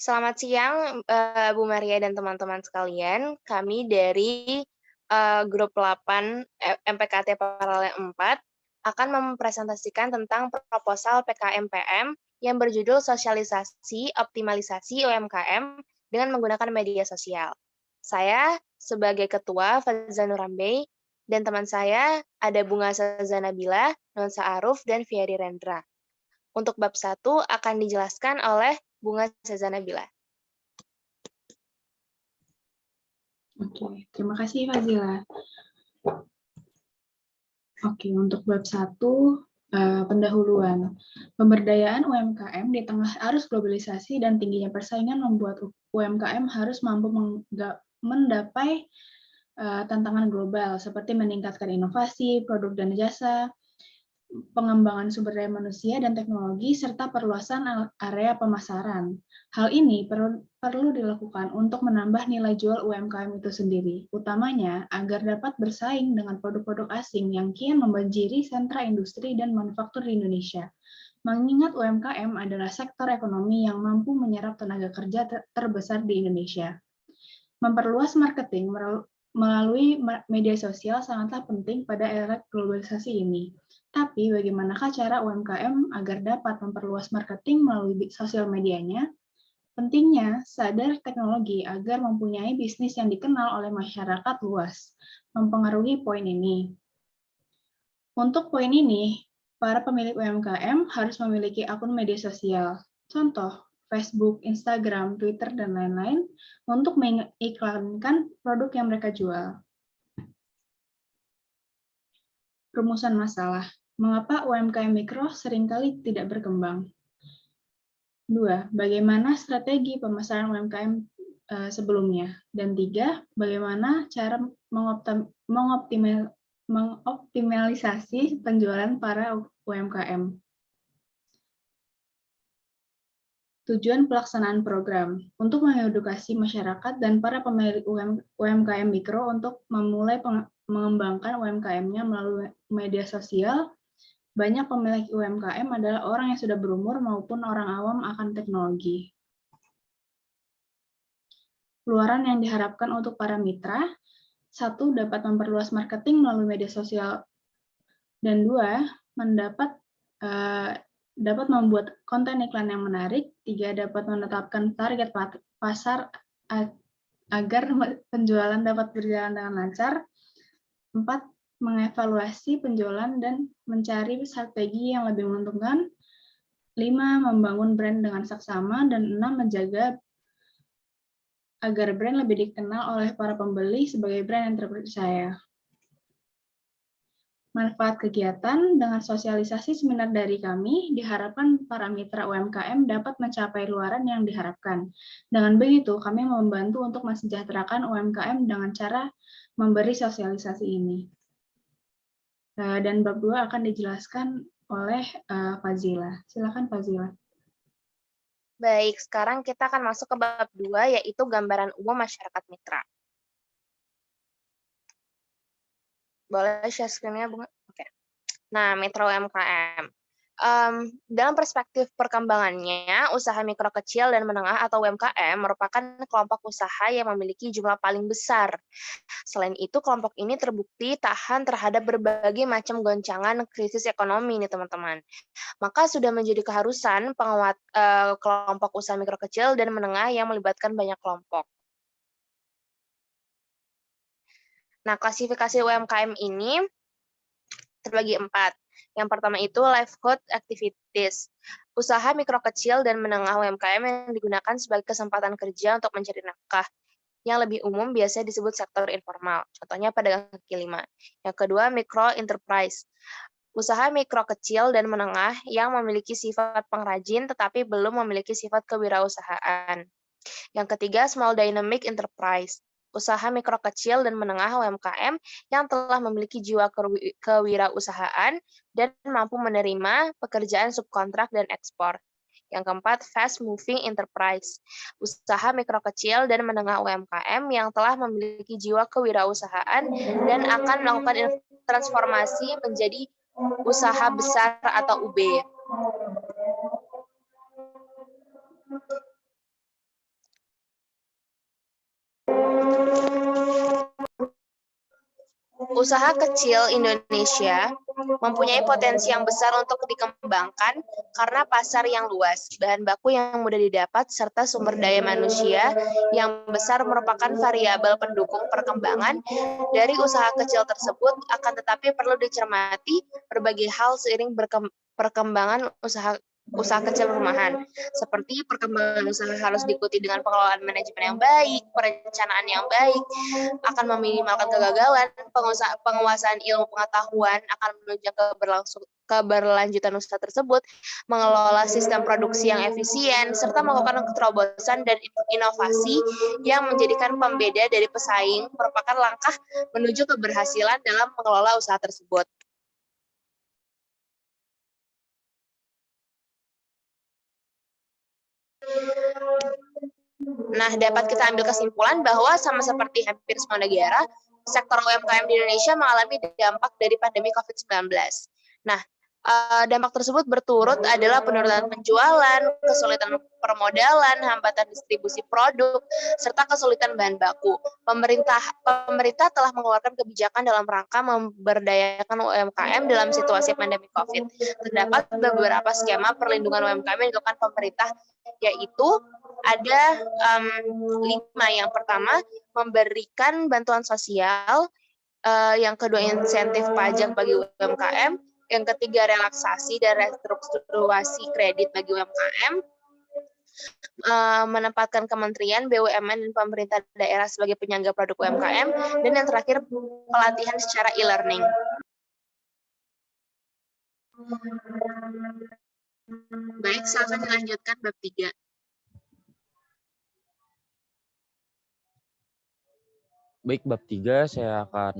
Selamat siang, Bu Maria dan teman-teman sekalian. Kami dari grup 8 MPKT Paralel 4 akan mempresentasikan tentang proposal PKMPM yang berjudul Sosialisasi Optimalisasi UMKM dengan menggunakan media sosial. Saya sebagai ketua Faza Nurambe dan teman saya ada Bunga Saza Nabila, Nonsa Aruf, dan Fieri Rendra. Untuk bab 1 akan dijelaskan oleh Bunga Saza Nabila. Oke, terima kasih Fazila. Oke, untuk bab 1, pendahuluan. Pemberdayaan UMKM di tengah arus globalisasi dan tingginya persaingan membuat UMKM harus mampu mendapai tantangan global seperti meningkatkan inovasi, produk dan jasa, pengembangan sumber daya manusia dan teknologi, serta perluasan area pemasaran. Hal ini perlu dilakukan untuk menambah nilai jual UMKM itu sendiri, utamanya agar dapat bersaing dengan produk-produk asing yang kian membanjiri sentra industri dan manufaktur di Indonesia. Mengingat UMKM adalah sektor ekonomi yang mampu menyerap tenaga kerja terbesar di Indonesia. Memperluas marketing melalui media sosial sangatlah penting pada era globalisasi ini. Tapi bagaimanakah cara UMKM agar dapat memperluas marketing melalui sosial medianya? Pentingnya sadar teknologi agar mempunyai bisnis yang dikenal oleh masyarakat luas. Mempengaruhi poin ini. Untuk poin ini, para pemilik UMKM harus memiliki akun media sosial. Contoh, Facebook, Instagram, Twitter, dan lain-lain untuk mengiklankan produk yang mereka jual. Rumusan masalah. Mengapa UMKM mikro seringkali tidak berkembang? 2. Bagaimana strategi pemasaran UMKM sebelumnya? Dan 3. Bagaimana cara mengoptimalisasi penjualan para UMKM? Tujuan pelaksanaan program untuk mengedukasi masyarakat dan para pemilik UMKM mikro untuk memulai mengembangkan UMKM-nya melalui media sosial. Banyak pemilik UMKM adalah orang yang sudah berumur maupun orang awam akan teknologi. Luaran yang diharapkan untuk para mitra, 1. Dapat memperluas marketing melalui media sosial, dan 2. Dapat membuat konten iklan yang menarik, 3. Dapat menetapkan target pasar agar penjualan dapat berjalan dengan lancar, 4. Mengevaluasi penjualan dan mencari strategi yang lebih menguntungkan, 5. Membangun brand dengan saksama, dan 6. Menjaga agar brand lebih dikenal oleh para pembeli sebagai brand yang terpercaya. Manfaat kegiatan dengan sosialisasi seminar dari kami, diharapkan para mitra UMKM dapat mencapai luaran yang diharapkan. Dengan begitu, kami membantu untuk mensejahterakan UMKM dengan cara memberi sosialisasi ini. Dan bab 2 akan dijelaskan oleh Fazila. Silakan Fazila. Baik, sekarang kita akan masuk ke bab 2, yaitu gambaran umum masyarakat mitra. Boleh share screen-nya, Bunga? Oke. Nah, mitra UMKM. Dalam perspektif perkembangannya, usaha mikro kecil dan menengah atau UMKM merupakan kelompok usaha yang memiliki jumlah paling besar. Selain itu, kelompok ini terbukti tahan terhadap berbagai macam goncangan krisis ekonomi nih teman-teman. Maka sudah menjadi keharusan penguat kelompok usaha mikro kecil dan menengah yang melibatkan banyak kelompok. Nah, klasifikasi UMKM ini terbagi 4. Yang pertama itu livelihood activities. Usaha mikro kecil dan menengah UMKM yang digunakan sebagai kesempatan kerja untuk mencari nafkah. Yang lebih umum biasanya disebut sektor informal. Contohnya pedagang kaki lima. Yang kedua, micro enterprise. Usaha mikro kecil dan menengah yang memiliki sifat pengrajin tetapi belum memiliki sifat kewirausahaan. Yang ketiga, small dynamic enterprise. Usaha mikro kecil dan menengah UMKM yang telah memiliki jiwa kewirausahaan dan mampu menerima pekerjaan subkontrak dan ekspor. Yang keempat, fast moving enterprise. Usaha mikro kecil dan menengah UMKM yang telah memiliki jiwa kewirausahaan dan akan melakukan transformasi menjadi usaha besar atau UB. Usaha kecil Indonesia mempunyai potensi yang besar untuk dikembangkan karena pasar yang luas, bahan baku yang mudah didapat, serta sumber daya manusia yang besar merupakan variabel pendukung perkembangan dari usaha kecil tersebut. Akan tetapi perlu dicermati berbagai hal seiring perkembangan usaha kecil rumahan, seperti perkembangan usaha harus diikuti dengan pengelolaan manajemen yang baik, perencanaan yang baik, akan meminimalkan kegagalan, penguasaan ilmu pengetahuan akan menunjang keberlanjutan usaha tersebut, mengelola sistem produksi yang efisien, serta melakukan keterobosan dan inovasi yang menjadikan pembeda dari pesaing merupakan langkah menuju keberhasilan dalam mengelola usaha tersebut. Nah, dapat kita ambil kesimpulan bahwa sama seperti hampir semua negara, sektor UMKM di Indonesia mengalami dampak dari pandemi COVID-19. Nah, dampak tersebut berturut adalah penurunan penjualan, kesulitan permodalan, hambatan distribusi produk, serta kesulitan bahan baku. Pemerintah telah mengeluarkan kebijakan dalam rangka memberdayakan UMKM dalam situasi pandemi COVID. Terdapat beberapa skema perlindungan UMKM yang dilakukan pemerintah, yaitu ada 5. Yang pertama, memberikan bantuan sosial. Yang kedua, insentif pajak bagi UMKM. Yang ketiga, relaksasi dan restrukturasi kredit bagi UMKM. Menempatkan kementerian, BUMN, dan pemerintah daerah sebagai penyangga produk UMKM. Dan yang terakhir, pelatihan secara e-learning. Baik, silakan dilanjutkan bab 3. Baik, bab 3 saya akan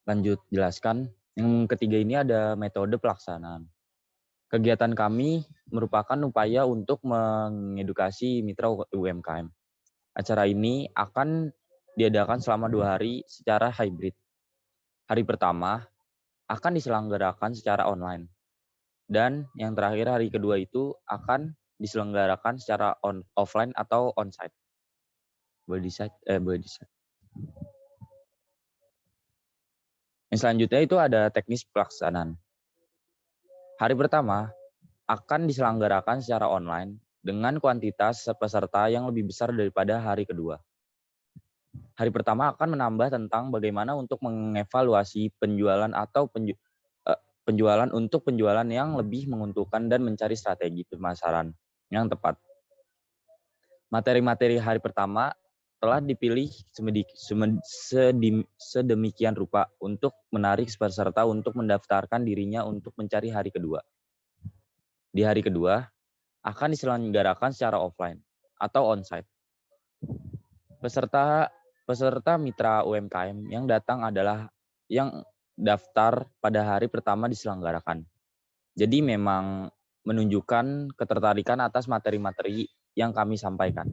lanjut jelaskan. Yang ketiga ini ada metode pelaksanaan. Kegiatan kami merupakan upaya untuk mengedukasi mitra UMKM. Acara ini akan diadakan selama 2 hari secara hybrid. Hari pertama akan diselenggarakan secara online. Dan yang terakhir hari kedua itu akan diselenggarakan secara offline atau onsite. Boleh di-site. Yang selanjutnya itu ada teknis pelaksanaan. Hari pertama akan diselenggarakan secara online dengan kuantitas peserta yang lebih besar daripada hari kedua. Hari pertama akan menambah tentang bagaimana untuk mengevaluasi penjualan atau penjualan untuk penjualan yang lebih menguntungkan dan mencari strategi pemasaran yang tepat. Materi-materi hari pertama telah dipilih sedemikian rupa untuk menarik peserta untuk mendaftarkan dirinya untuk mencari hari kedua. Di hari kedua akan diselenggarakan secara offline atau onsite. Peserta mitra UMKM yang datang adalah yang daftar pada hari pertama diselenggarakan. Jadi memang menunjukkan ketertarikan atas materi-materi yang kami sampaikan.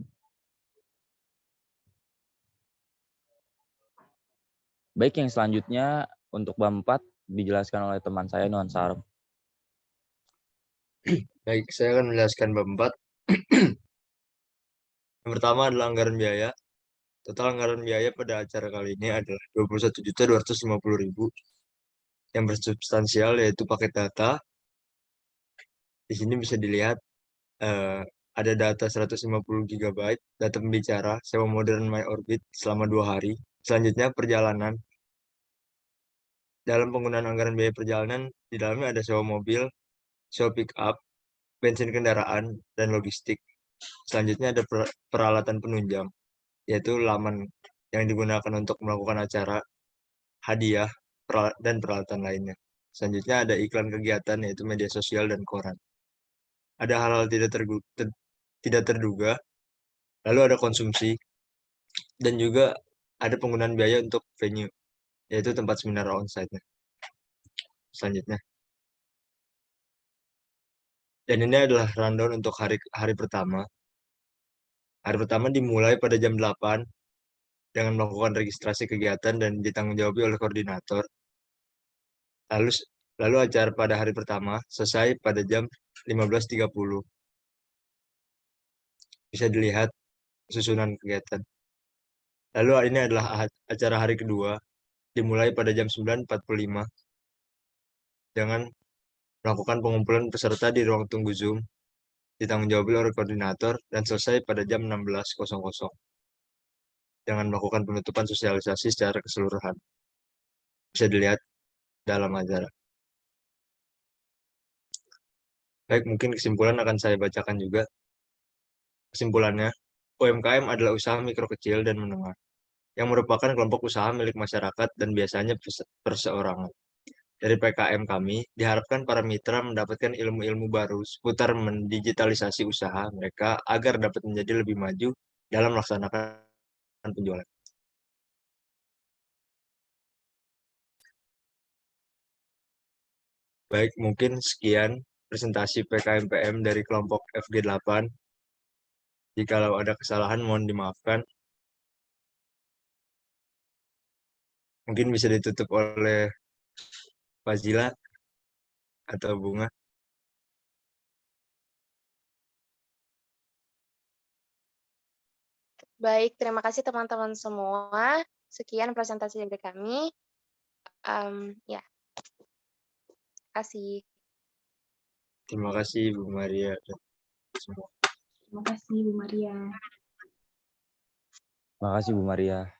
Baik, yang selanjutnya untuk bab 4 dijelaskan oleh teman saya Nuan Saruf. Baik, saya akan menjelaskan bab 4. Yang pertama adalah anggaran biaya. Total anggaran biaya pada acara kali ini adalah 21.250.000 yang bersubstansial yaitu paket data. Di sini bisa dilihat ada data 150 GB, data pembicara, sewa modern MyOrbit selama 2 hari. Selanjutnya perjalanan. Dalam penggunaan anggaran biaya perjalanan, di dalamnya ada sewa mobil, sewa pick up, bensin kendaraan, dan logistik. Selanjutnya ada peralatan penunjang, yaitu laman yang digunakan untuk melakukan acara, hadiah, dan peralatan lainnya. Selanjutnya ada iklan kegiatan, yaitu media sosial dan koran. Ada hal-hal tidak terduga, lalu ada konsumsi, dan juga ada penggunaan biaya untuk venue, yaitu tempat seminar onsite-nya. Selanjutnya. Dan ini adalah rundown untuk hari pertama. Hari pertama dimulai pada jam 8 dengan melakukan registrasi kegiatan dan ditanggung-jawabi oleh koordinator. Lalu acara pada hari pertama selesai pada jam 15.30. Bisa dilihat susunan kegiatan. Lalu ini adalah acara hari kedua. dimulai pada jam 9.45 dengan melakukan pengumpulan peserta di ruang tunggu Zoom, ditanggung jawab oleh koordinator, dan selesai pada jam 16.00 dengan melakukan penutupan sosialisasi secara keseluruhan. Bisa dilihat dalam acara. Baik, mungkin kesimpulan akan saya bacakan juga. Kesimpulannya, UMKM adalah usaha mikro kecil dan menengah, yang merupakan kelompok usaha milik masyarakat dan biasanya perseorangan. Dari PKM kami, diharapkan para mitra mendapatkan ilmu-ilmu baru seputar mendigitalisasi usaha mereka agar dapat menjadi lebih maju dalam melaksanakan penjualan. Baik, mungkin sekian presentasi PKMPM dari kelompok FG8. Jikalau ada kesalahan, mohon dimaafkan. Mungkin bisa ditutup oleh Fazila atau Bunga. Baik, terima kasih teman-teman semua. Sekian presentasi dari kami. Ya, terima kasih. Terima kasih Bu Maria dan semua. Terima kasih Bu Maria. Terima kasih Bu Maria.